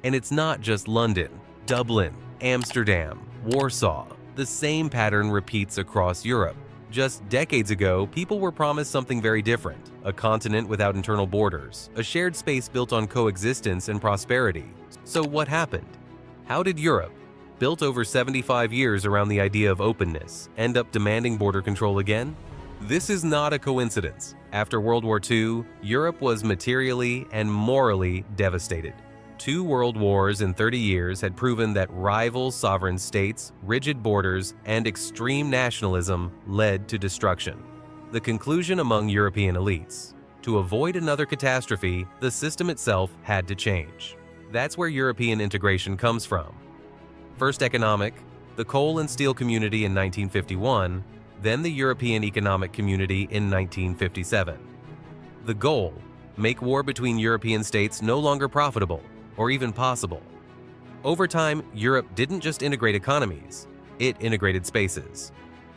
And it's not just London, Dublin, Amsterdam, Warsaw. The same pattern repeats across Europe. Just decades ago, people were promised something very different: a continent without internal borders, a shared space built on coexistence and prosperity. So what happened? How did Europe, built over 75 years around the idea of openness, end up demanding border control again? This is not a coincidence. After World War II, Europe was materially and morally devastated. 2 world wars in 30 years had proven that rival sovereign states, rigid borders, and extreme nationalism led to destruction. The conclusion among European elites: to avoid another catastrophe, the system itself had to change. That's where European integration comes from. First economic, the coal and steel community in 1951, then the European Economic Community in 1957. The goal: make war between European states no longer profitable or even possible. Over time, Europe didn't just integrate economies, it integrated spaces.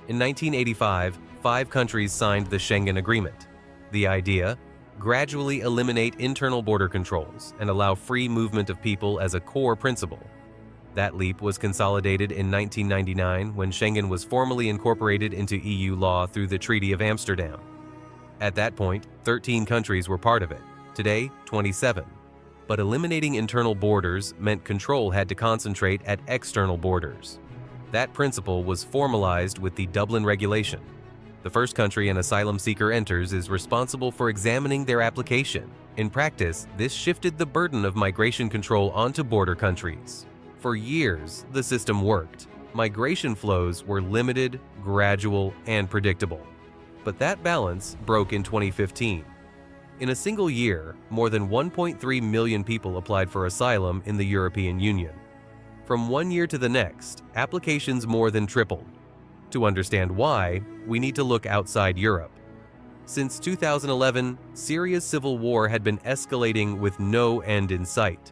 In 1985, 5 countries signed the Schengen Agreement. The idea: gradually eliminate internal border controls and allow free movement of people as a core principle. That leap was consolidated in 1999 when Schengen was formally incorporated into EU law through the Treaty of Amsterdam. At that point, 13 countries were part of it. Today, 27. But eliminating internal borders meant control had to concentrate at external borders. That principle was formalized with the Dublin Regulation. The first country an asylum seeker enters is responsible for examining their application. In practice, this shifted the burden of migration control onto border countries. For years, the system worked. Migration flows were limited, gradual, and predictable. But that balance broke in 2015. In a single year, more than 1.3 million people applied for asylum in the European Union. From one year to the next, applications more than tripled. To understand why, we need to look outside Europe. Since 2011, Syria's civil war had been escalating with no end in sight.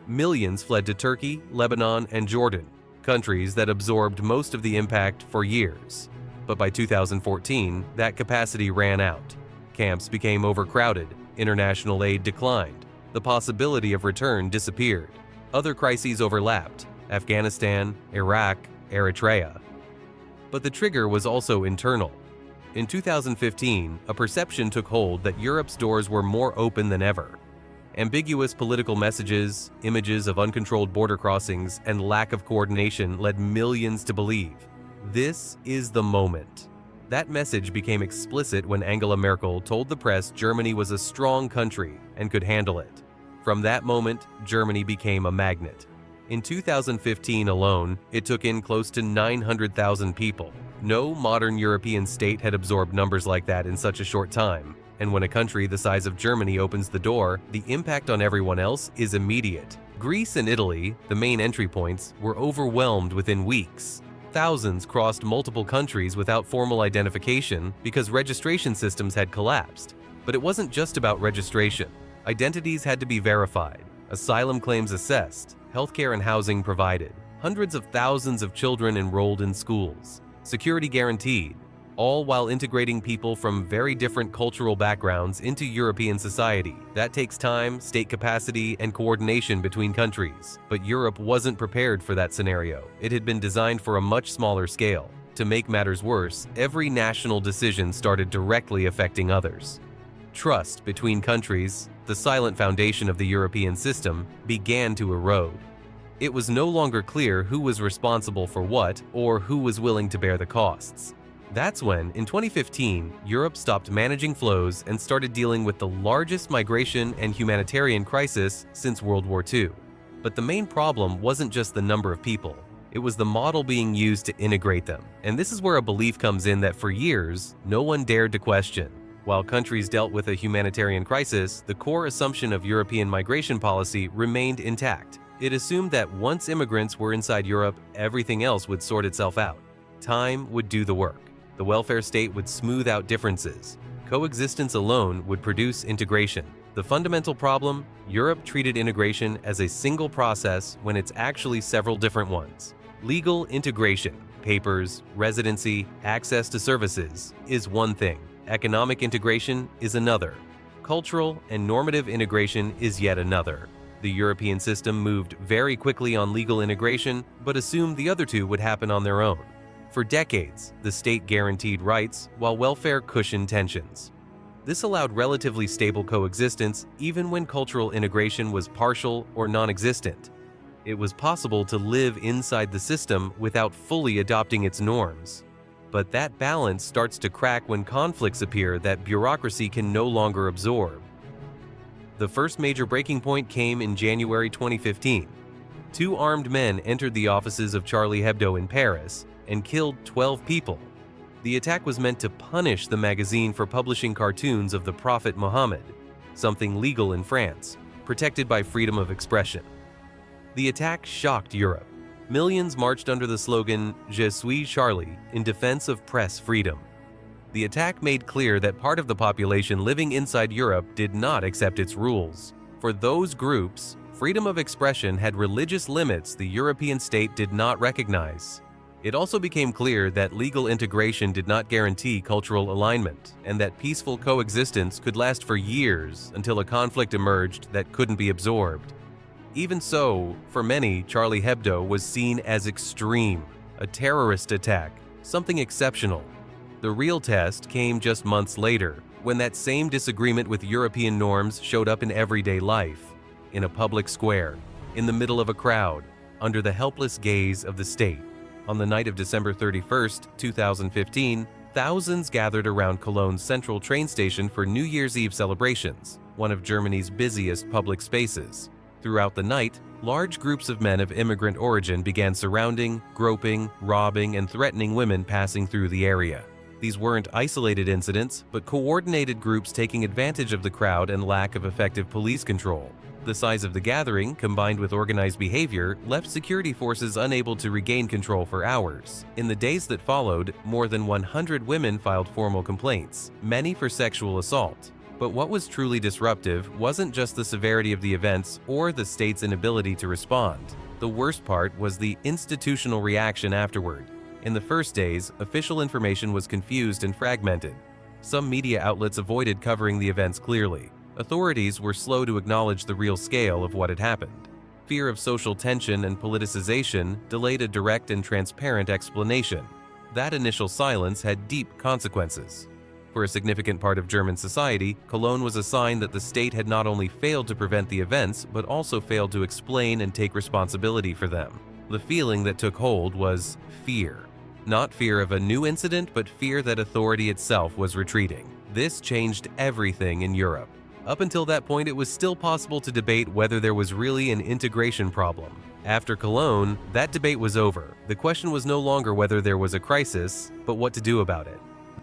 Millions fled to Turkey, Lebanon, and Jordan, countries that absorbed most of the impact for years. But by 2014, that capacity ran out. Camps became overcrowded, international aid declined, the possibility of return disappeared. Other crises overlapped: Afghanistan, Iraq, Eritrea. But the trigger was also internal. In 2015, a perception took hold that Europe's doors were more open than ever. Ambiguous political messages, images of uncontrolled border crossings, and lack of coordination led millions to believe, this is the moment. That message became explicit when Angela Merkel told the press Germany was a strong country and could handle it. From that moment, Germany became a magnet. In 2015 alone, it took in close to 900,000 people. No modern European state had absorbed numbers like that in such a short time. And when a country the size of Germany opens the door, the impact on everyone else is immediate. Greece and Italy, the main entry points, were overwhelmed within weeks. Thousands crossed multiple countries without formal identification because registration systems had collapsed. But it wasn't just about registration. Identities had to be verified, asylum claims assessed, healthcare and housing provided, hundreds of thousands of children enrolled in schools, security guaranteed, all while integrating people from very different cultural backgrounds into European society. That takes time, state capacity, and coordination between countries. But Europe wasn't prepared for that scenario. It had been designed for a much smaller scale. To make matters worse, every national decision started directly affecting others. Trust between countries, the silent foundation of the European system, began to erode. It was no longer clear who was responsible for what or who was willing to bear the costs. That's when, in 2015, Europe stopped managing flows and started dealing with the largest migration and humanitarian crisis since World War II. But the main problem wasn't just the number of people. It was the model being used to integrate them. And this is where a belief comes in that for years, no one dared to question. While countries dealt with a humanitarian crisis, the core assumption of European migration policy remained intact. It assumed that once immigrants were inside Europe, everything else would sort itself out. Time would do the work. The welfare state would smooth out differences. Coexistence alone would produce integration. The fundamental problem: Europe treated integration as a single process when it's actually several different ones. Legal integration, papers, residency, access to services, is one thing. Economic integration is another. Cultural and normative integration is yet another. The European system moved very quickly on legal integration, but assumed the other two would happen on their own. For decades, the state guaranteed rights, while welfare cushioned tensions. This allowed relatively stable coexistence even when cultural integration was partial or non-existent. It was possible to live inside the system without fully adopting its norms. But that balance starts to crack when conflicts appear that bureaucracy can no longer absorb. The first major breaking point came in January 2015. Two armed men entered the offices of Charlie Hebdo in Paris and killed 12 people. The attack was meant to punish the magazine for publishing cartoons of the Prophet Muhammad, something legal in France, protected by freedom of expression. The attack shocked Europe. Millions marched under the slogan "Je suis Charlie" in defense of press freedom. The attack made clear that part of the population living inside Europe did not accept its rules. For those groups, freedom of expression had religious limits the European state did not recognize. It also became clear that legal integration did not guarantee cultural alignment, and that peaceful coexistence could last for years until a conflict emerged that couldn't be absorbed. Even so, for many, Charlie Hebdo was seen as extreme, a terrorist attack, something exceptional. The real test came just months later, when that same disagreement with European norms showed up in everyday life, in a public square, in the middle of a crowd, under the helpless gaze of the state. On the night of December 31, 2015, thousands gathered around Cologne's central train station for New Year's Eve celebrations, one of Germany's busiest public spaces. Throughout the night, large groups of men of immigrant origin began surrounding, groping, robbing, and threatening women passing through the area. These weren't isolated incidents, but coordinated groups taking advantage of the crowd and lack of effective police control. The size of the gathering, combined with organized behavior, left security forces unable to regain control for hours. In the days that followed, more than 100 women filed formal complaints, many for sexual assault. But what was truly disruptive wasn't just the severity of the events or the state's inability to respond. The worst part was the institutional reaction afterward. In the first days, official information was confused and fragmented. Some media outlets avoided covering the events clearly. Authorities were slow to acknowledge the real scale of what had happened. Fear of social tension and politicization delayed a direct and transparent explanation. That initial silence had deep consequences. For a significant part of German society, Cologne was a sign that the state had not only failed to prevent the events, but also failed to explain and take responsibility for them. The feeling that took hold was fear. Not fear of a new incident, but fear that authority itself was retreating. This changed everything in Europe. Up until that point, it was still possible to debate whether there was really an integration problem. After Cologne, that debate was over. The question was no longer whether there was a crisis, but what to do about it.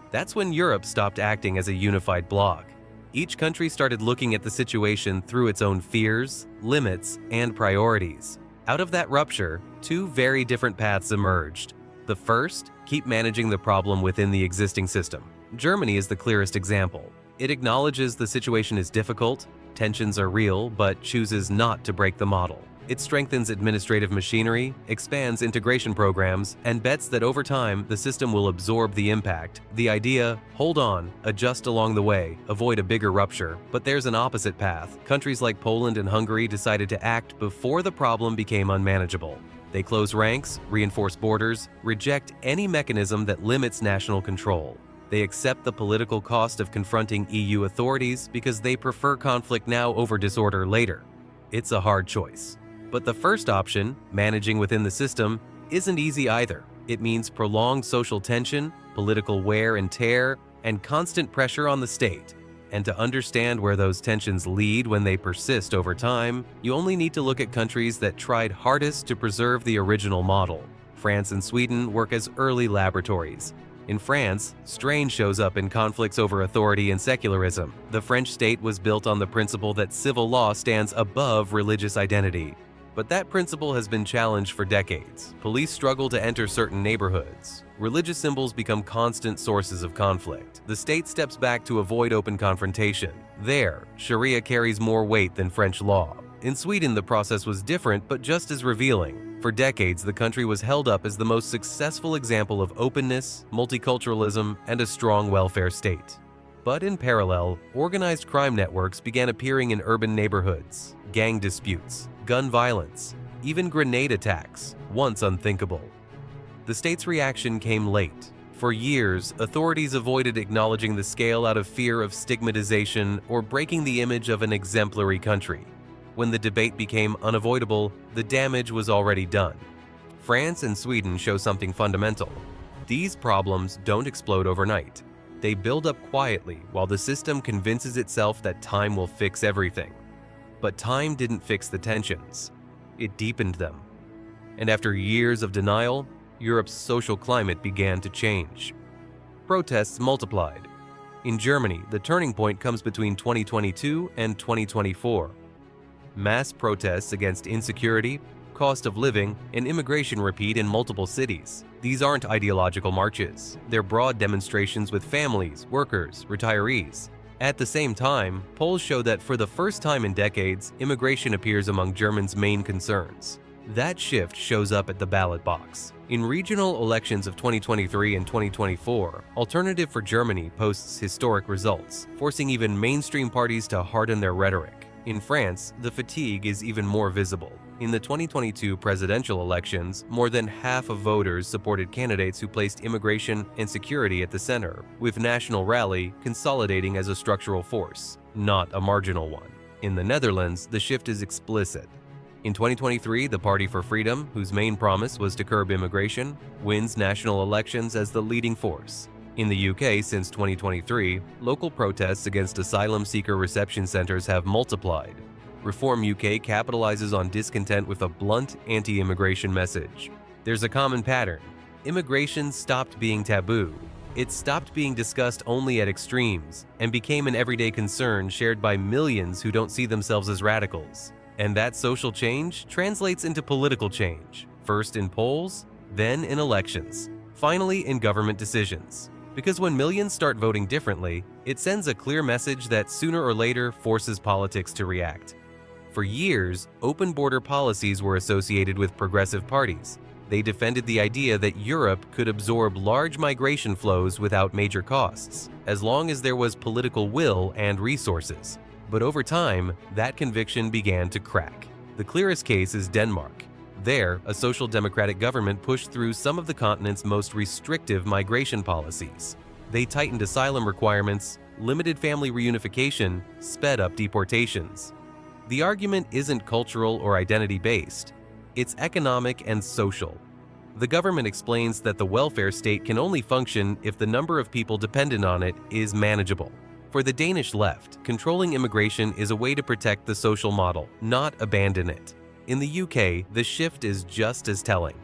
That's when Europe stopped acting as a unified bloc. Each country started looking at the situation through its own fears, limits, and priorities. Out of that rupture, two very different paths emerged. The first, keep managing the problem within the existing system. Germany is the clearest example. It acknowledges the situation is difficult, tensions are real, but chooses not to break the model. It strengthens administrative machinery, expands integration programs, and bets that over time the system will absorb the impact. The idea, hold on, adjust along the way, avoid a bigger rupture. But there's an opposite path. Countries like Poland and Hungary decided to act before the problem became unmanageable. They close ranks, reinforce borders, reject any mechanism that limits national control. They accept the political cost of confronting EU authorities because they prefer conflict now over disorder later. It's a hard choice. But the first option, managing within the system, isn't easy either. It means prolonged social tension, political wear and tear, and constant pressure on the state. And to understand where those tensions lead when they persist over time, you only need to look at countries that tried hardest to preserve the original model. France and Sweden work as early laboratories. In France, strain shows up in conflicts over authority and secularism. The French state was built on the principle that civil law stands above religious identity. But that principle has been challenged for decades. Police struggle to enter certain neighborhoods. Religious symbols become constant sources of conflict. The state steps back to avoid open confrontation. There, Sharia carries more weight than French law. In Sweden, the process was different, but just as revealing. For decades, the country was held up as the most successful example of openness, multiculturalism, and a strong welfare state. But in parallel, organized crime networks began appearing in urban neighborhoods. gang disputes, gun violence, even grenade attacks, once unthinkable. The state's reaction came late. For years, authorities avoided acknowledging the scale out of fear of stigmatization or breaking the image of an exemplary country. When the debate became unavoidable, the damage was already done. France and Sweden show something fundamental. These problems don't explode overnight. They build up quietly while the system convinces itself that time will fix everything. But time didn't fix the tensions. It deepened them. And after years of denial, Europe's social climate began to change. Protests multiplied. In Germany, the turning point comes between 2022 and 2024. Mass protests against insecurity, cost of living, and immigration repeat in multiple cities. These aren't ideological marches. They're broad demonstrations with families, workers, retirees. At the same time, polls show that for the first time in decades, immigration appears among Germans' main concerns. That shift shows up at the ballot box. In regional elections of 2023 and 2024, Alternative for Germany posts historic results, forcing even mainstream parties to harden their rhetoric. In France, the fatigue is even more visible. In the 2022 presidential elections, more than half of voters supported candidates who placed immigration and security at the center, with National Rally consolidating as a structural force, not a marginal one. In the Netherlands, the shift is explicit. In 2023, the Party for Freedom, whose main promise was to curb immigration, wins national elections as the leading force. In the UK since 2023, local protests against asylum seeker reception centers have multiplied. Reform UK capitalizes on discontent with a blunt anti-immigration message. There's a common pattern. Immigration stopped being taboo. It stopped being discussed only at extremes and became an everyday concern shared by millions who don't see themselves as radicals. And that social change translates into political change, first in polls, then in elections, finally in government decisions. Because when millions start voting differently, it sends a clear message that sooner or later forces politics to react. For years, open border policies were associated with progressive parties. They defended the idea that Europe could absorb large migration flows without major costs, as long as there was political will and resources. But over time, that conviction began to crack. The clearest case is Denmark. There, a social democratic government pushed through some of the continent's most restrictive migration policies. They tightened asylum requirements, limited family reunification, sped up deportations. The argument isn't cultural or identity-based. It's economic and social. The government explains that the welfare state can only function if the number of people dependent on it is manageable. For the Danish left, controlling immigration is a way to protect the social model, not abandon it. In the UK, the shift is just as telling.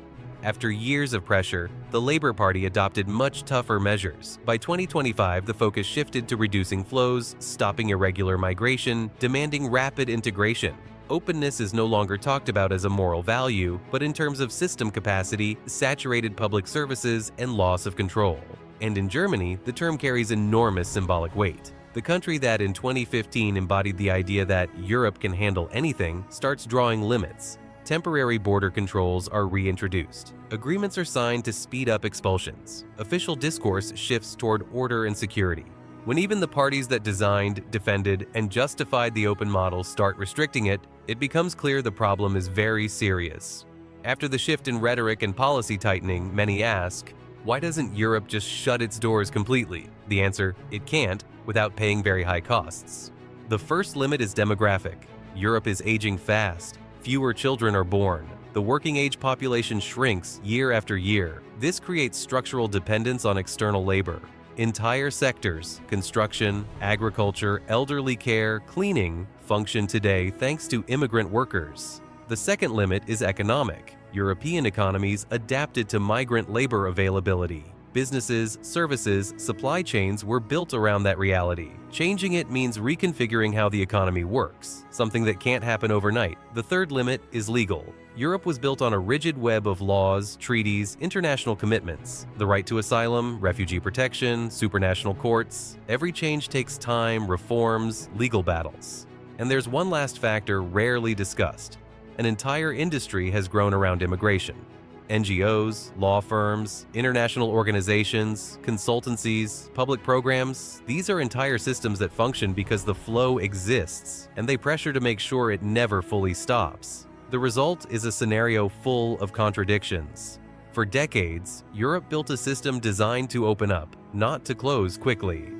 After years of pressure, the Labour Party adopted much tougher measures. By 2025, the focus shifted to reducing flows, stopping irregular migration, demanding rapid integration. Openness is no longer talked about as a moral value, but in terms of system capacity, saturated public services, and loss of control. And in Germany, the term carries enormous symbolic weight. The country that in 2015 embodied the idea that Europe can handle anything starts drawing limits. Temporary border controls are reintroduced. Agreements are signed to speed up expulsions. Official discourse shifts toward order and security. When even the parties that designed, defended, and justified the open model start restricting it, it becomes clear the problem is very serious. After the shift in rhetoric and policy tightening, many ask, why doesn't Europe just shut its doors completely? The answer, it can't, without paying very high costs. The first limit is demographic. Europe is aging fast. Fewer children are born. The working age population shrinks year after year. This creates structural dependence on external labor. Entire sectors, construction, agriculture, elderly care, cleaning, function today thanks to immigrant workers. The second limit is economic. European economies adapted to migrant labor availability. Businesses, services, supply chains were built around that reality. Changing it means reconfiguring how the economy works, something that can't happen overnight. The third limit is legal. Europe was built on a rigid web of laws, treaties, international commitments. The right to asylum, refugee protection, supranational courts. Every change takes time, reforms, legal battles. And there's one last factor rarely discussed. An entire industry has grown around immigration. NGOs, law firms, international organizations, consultancies, public programs, these are entire systems that function because the flow exists, and they pressure to make sure it never fully stops. The result is a scenario full of contradictions. For decades, Europe built a system designed to open up, not to close quickly.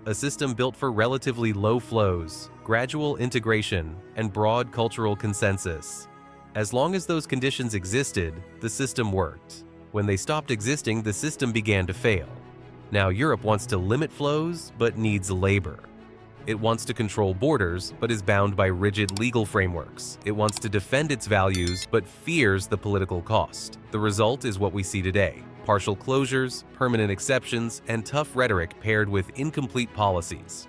A system built for relatively low flows, gradual integration, and broad cultural consensus. As long as those conditions existed, the system worked. When they stopped existing, the system began to fail. Now Europe wants to limit flows, but needs labor. It wants to control borders, but is bound by rigid legal frameworks. It wants to defend its values, but fears the political cost. The result is what we see today: partial closures, permanent exceptions, and tough rhetoric paired with incomplete policies.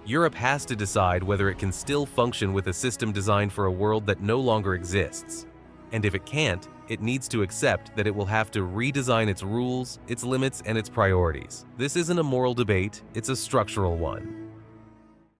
Europe has to decide whether it can still function with a system designed for a world that no longer exists. And if it can't, it needs to accept that it will have to redesign its rules, its limits, and its priorities. This isn't a moral debate, it's a structural one.